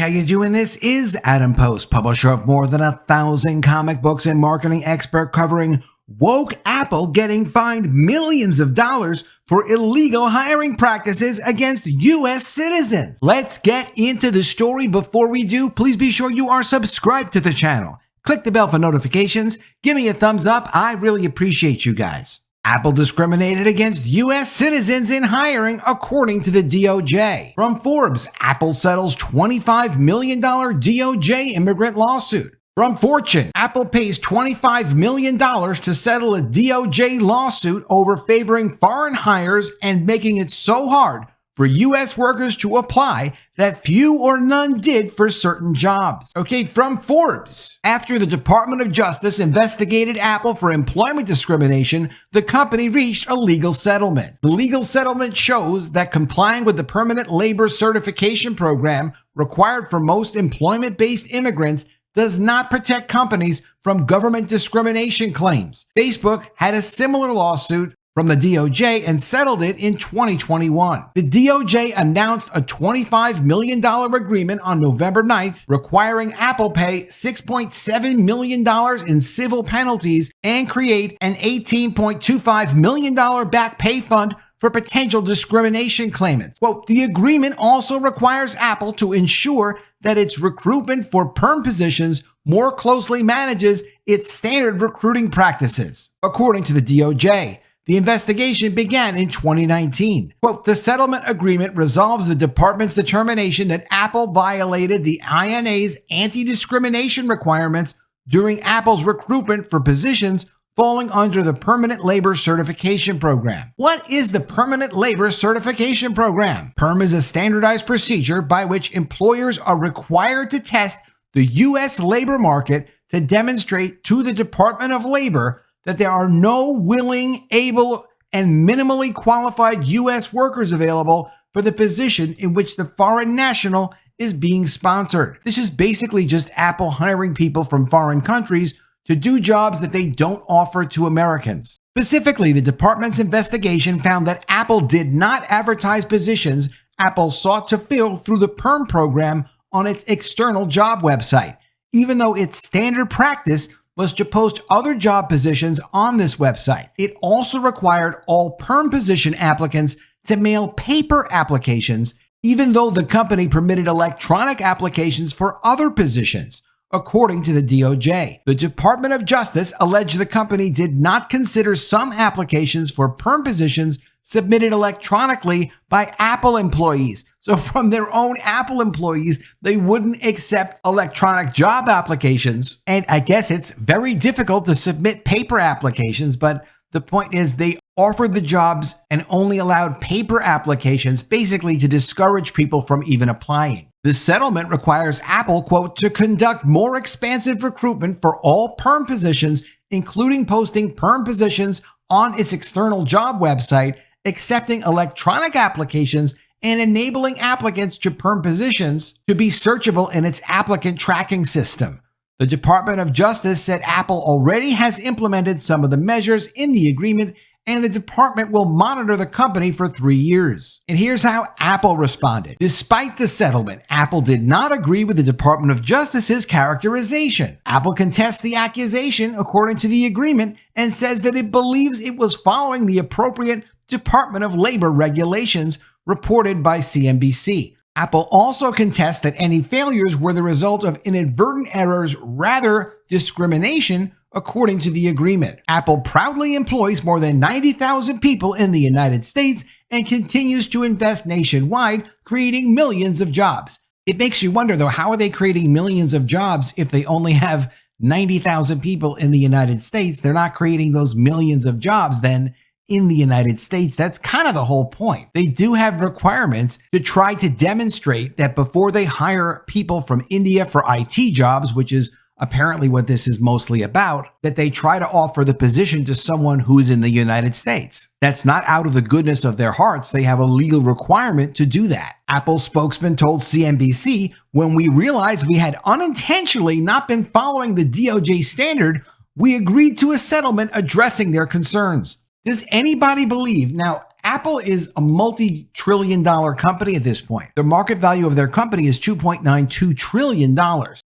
how you doing? This is Adam Post, publisher of more than 1,000 comic books and marketing expert covering woke Apple getting fined millions of dollars for illegal hiring practices against U.S. citizens. Let's get into the story. Before we do, please be sure you are subscribed to the channel. Click the bell for notifications. Give me a thumbs up. I really appreciate you guys. Apple discriminated against U.S. citizens in hiring, according to the DOJ. From Forbes, Apple settles $25 million DOJ immigrant lawsuit. From Fortune, Apple pays $25 million to settle a DOJ lawsuit over favoring foreign hires and making it so hard for U.S. workers to apply that few or none did for certain jobs. Okay, from Forbes. After the Department of Justice investigated Apple for employment discrimination, the company reached a legal settlement. The legal settlement shows that complying with the Permanent Labor Certification Program required for most employment-based immigrants does not protect companies from government discrimination claims. Facebook had a similar lawsuit from the DOJ and settled it in 2021. The DOJ announced a $25 million agreement on November 9th, requiring Apple pay $6.7 million in civil penalties and create an $18.25 million back pay fund for potential discrimination claimants. Quote, the agreement also requires Apple to ensure that its recruitment for PERM positions more closely manages its standard recruiting practices. According to the DOJ, the investigation began in 2019. Quote, the settlement agreement resolves the department's determination that Apple violated the INA's anti-discrimination requirements during Apple's recruitment for positions falling under the Permanent Labor Certification Program. What is the Permanent Labor Certification Program? PERM is a standardized procedure by which employers are required to test the U.S. labor market to demonstrate to the Department of Labor that there are no willing, able, and minimally qualified U.S. workers available for the position in which the foreign national is being sponsored. This is basically just Apple hiring people from foreign countries to do jobs that they don't offer to Americans. Specifically, the department's investigation found that Apple did not advertise positions Apple sought to fill through the PERM program on its external job website, even though its standard practice was to post other job positions on this website. It also required all PERM position applicants to mail paper applications, even though the company permitted electronic applications for other positions. According to the DOJ, the Department of Justice alleged the company did not consider some applications for PERM positions submitted electronically by Apple employees. So from their own Apple employees, they wouldn't accept electronic job applications. And I guess it's very difficult to submit paper applications, but the point is they offered the jobs and only allowed paper applications, basically to discourage people from even applying. The settlement requires Apple, quote, to conduct more expansive recruitment for all PERM positions, including posting PERM positions on its external job website, accepting electronic applications, and enabling applicants to PERM positions to be searchable in its applicant tracking system. The Department of Justice said Apple already has implemented some of the measures in the agreement, and the department will monitor the company for 3 years. And here's how Apple responded. Despite the settlement, Apple did not agree with the Department of Justice's characterization. Apple contests the accusation according to the agreement and says that it believes it was following the appropriate Department of Labor regulations reported by CNBC. Apple also contests that any failures were the result of inadvertent errors rather discrimination, according to the agreement. Apple proudly employs more than 90,000 people in the United States and continues to invest nationwide, creating millions of jobs. It makes you wonder, though, how are they creating millions of jobs if they only have 90,000 people in the United States? They're not creating those millions of jobs then in the United States. That's kind of the whole point. They do have requirements to try to demonstrate that before they hire people from India for IT jobs, which is apparently what this is mostly about, that they try to offer the position to someone who is in the United States. That's not out of the goodness of their hearts. They have a legal requirement to do that. Apple spokesman told CNBC, when we realized we had unintentionally not been following the DOJ standard, we agreed to a settlement addressing their concerns. Does anybody believe? Now, Apple is a multi-trillion-dollar company at this point. The market value of their company is $2.92 trillion.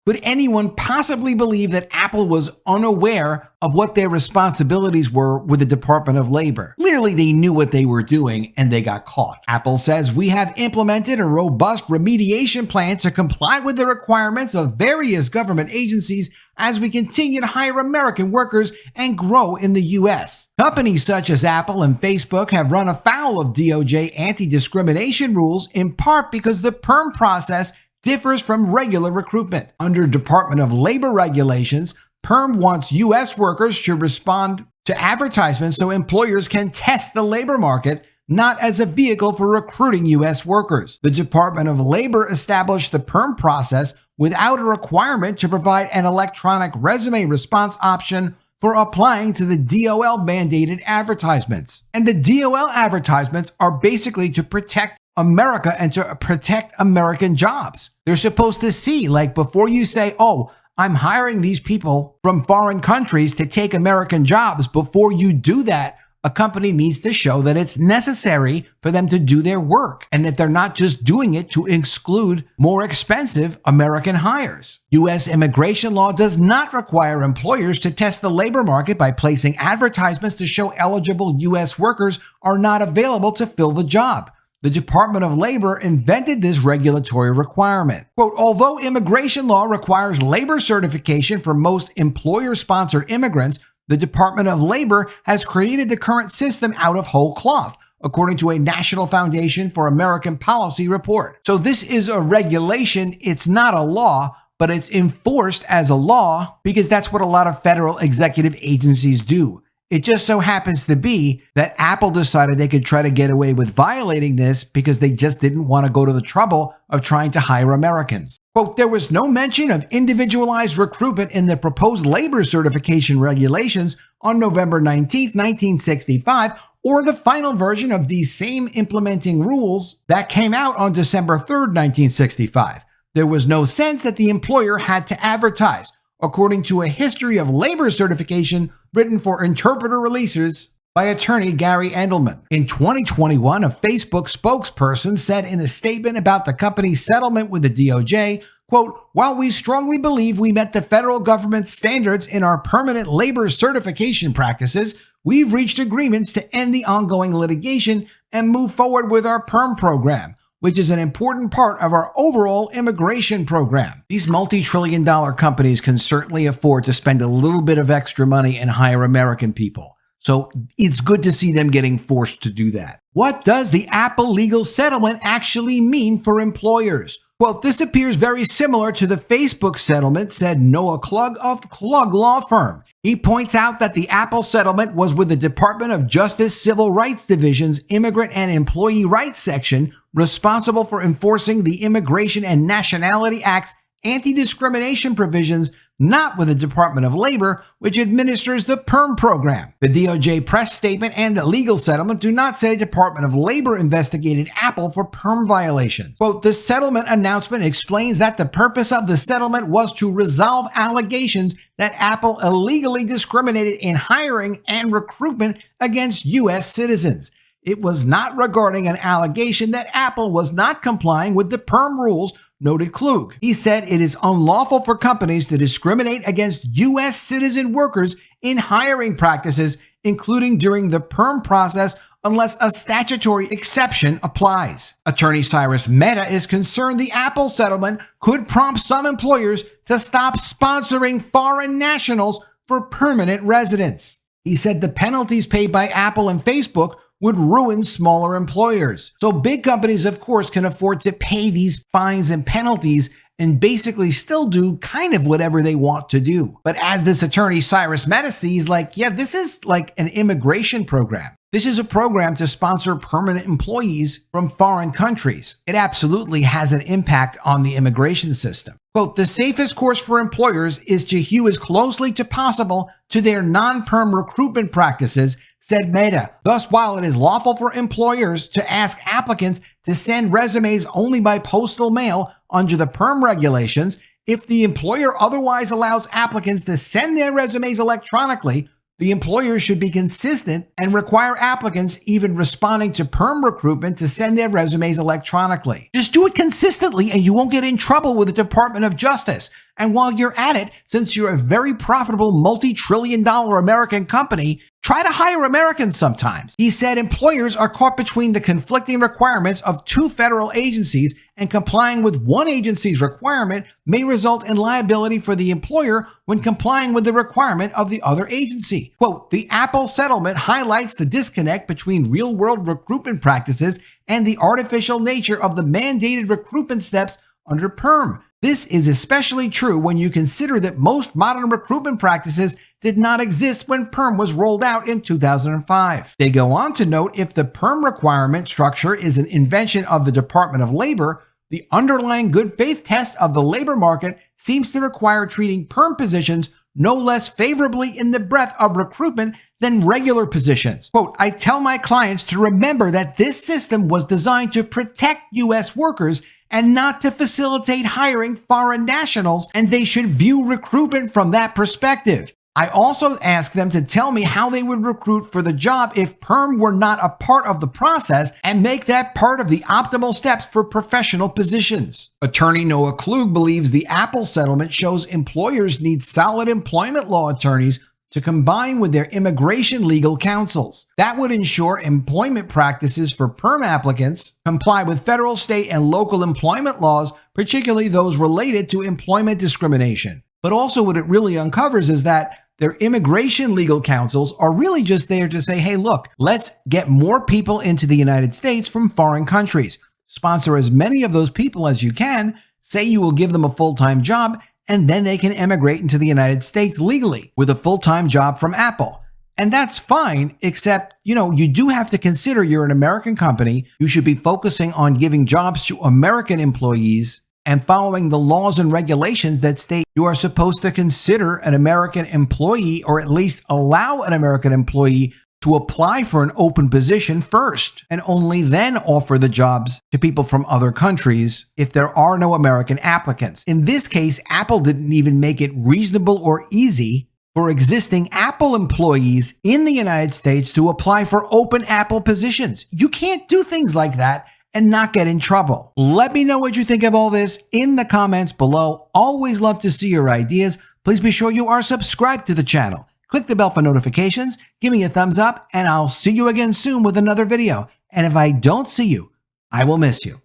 Could anyone possibly believe that Apple was unaware of what their responsibilities were with the Department of Labor? Clearly, they knew what they were doing and they got caught. Apple says, "We have implemented a robust remediation plan to comply with the requirements of various government agencies as we continue to hire American workers and grow in the U.S." Companies such as Apple and Facebook have run afoul of DOJ anti-discrimination rules, in part because the PERM process differs from regular recruitment. Under Department of Labor regulations, PERM wants U.S. workers to respond to advertisements so employers can test the labor market, not as a vehicle for recruiting U.S. workers. The Department of Labor established the PERM process without a requirement to provide an electronic resume response option for applying to the DOL mandated advertisements. And the DOL advertisements are basically to protect America and to protect American jobs. They're supposed to see, like, before you say, "Oh, I'm hiring these people from foreign countries to take American jobs," before you do that, a company needs to show that it's necessary for them to do their work and that they're not just doing it to exclude more expensive American hires. U.S. immigration law does not require employers to test the labor market by placing advertisements to show eligible U.S. workers are not available to fill the job. The Department of Labor invented this regulatory requirement. Quote, "Although immigration law requires labor certification for most employer-sponsored immigrants, the Department of Labor has created the current system out of whole cloth, according to a National Foundation for American Policy report." So this is a regulation. It's not a law, but it's enforced as a law because that's what a lot of federal executive agencies do. It just so happens to be that Apple decided they could try to get away with violating this because they just didn't want to go to the trouble of trying to hire Americans. Quote, "There was no mention of individualized recruitment in the proposed labor certification regulations on November 19, 1965, or the final version of these same implementing rules that came out on December 3, 1965. There was no sense that the employer had to advertise, according to a history of labor certification written for Interpreter Releases by attorney Gary Endelman. In 2021, a Facebook spokesperson said in a statement about the company's settlement with the DOJ, quote, "While we strongly believe we met the federal government's standards in our permanent labor certification practices, we've reached agreements to end the ongoing litigation and move forward with our PERM program, which is an important part of our overall immigration program." These multi-trillion-dollar companies can certainly afford to spend a little bit of extra money and hire American people. So it's good to see them getting forced to do that. What does the Apple legal settlement actually mean for employers? Well, this appears very similar to the Facebook settlement, said Noah Klug of Klug Law Firm. He points out that the Apple settlement was with the Department of Justice Civil Rights Division's Immigrant and Employee Rights section, responsible for enforcing the Immigration and Nationality Act's anti-discrimination provisions, not with the Department of Labor, which administers the PERM program. The DOJ press statement and the legal settlement do not say Department of Labor investigated Apple for PERM violations. Quote, "The settlement announcement explains that the purpose of the settlement was to resolve allegations that Apple illegally discriminated in hiring and recruitment against U.S. citizens. It was not regarding an allegation that Apple was not complying with the PERM rules," noted Klug. He said it is unlawful for companies to discriminate against U.S. citizen workers in hiring practices, including during the PERM process, unless a statutory exception applies. Attorney Cyrus Mehta is concerned the Apple settlement could prompt some employers to stop sponsoring foreign nationals for permanent residence. He said the penalties paid by Apple and Facebook would ruin smaller employers. So big companies, of course, can afford to pay these fines and penalties and basically still do kind of whatever they want to do. But as this attorney Cyrus Mehta sees, this is like an immigration program. This is a program to sponsor permanent employees from foreign countries. It absolutely has an impact on the immigration system. Quote, "The safest course for employers is to hew as closely to possible to their non-PERM recruitment practices," said Mehta. Thus, while it is lawful for employers to ask applicants to send resumes only by postal mail under the PERM regulations, if the employer otherwise allows applicants to send their resumes electronically, The employers should be consistent and require applicants even responding to PERM recruitment to send their resumes electronically. Just do it consistently and you won't get in trouble with the Department of Justice. And while you're at it, since you're a very profitable multi-trillion-dollar American company, try to hire Americans sometimes. He said employers are caught between the conflicting requirements of two federal agencies, and complying with one agency's requirement may result in liability for the employer when complying with the requirement of the other agency. Quote, the Apple settlement highlights the disconnect between real-world recruitment practices and the artificial nature of the mandated recruitment steps under PERM. This is especially true when you consider that most modern recruitment practices did not exist when PERM was rolled out in 2005. They go on to note if the PERM requirement structure is an invention of the Department of Labor, the underlying good faith test of the labor market seems to require treating PERM positions no less favorably in the breadth of recruitment than regular positions. Quote, I tell my clients to remember that this system was designed to protect U.S. workers and not to facilitate hiring foreign nationals, and they should view recruitment from that perspective. I also ask them to tell me how they would recruit for the job if PERM were not a part of the process, and make that part of the optimal steps for professional positions. Attorney Noah Klug believes the Apple settlement shows employers need solid employment law attorneys to combine with their immigration legal counsels. That would ensure employment practices for PERM applicants comply with federal, state, and local employment laws, particularly those related to employment discrimination. But also what it really uncovers is that their immigration legal counsels are really just there to say, hey, look, let's get more people into the United States from foreign countries. Sponsor as many of those people as you can, say you will give them a full-time job, and then they can emigrate into the United States legally with a full-time job from Apple. And that's fine, except, you do have to consider you're an American company. You should be focusing on giving jobs to American employees and following the laws and regulations that state you are supposed to consider an American employee, or at least allow an American employee to apply for an open position first, and only then offer the jobs to people from other countries if there are no American applicants. In this case, Apple didn't even make it reasonable or easy for existing Apple employees in the United States to apply for open Apple positions. You can't do things like that and not get in trouble. Let me know what you think of all this in the comments below. Always love to see your ideas. Please be sure you are subscribed to the channel. Click the bell for notifications, give me a thumbs up, and I'll see you again soon with another video. And if I don't see you, I will miss you.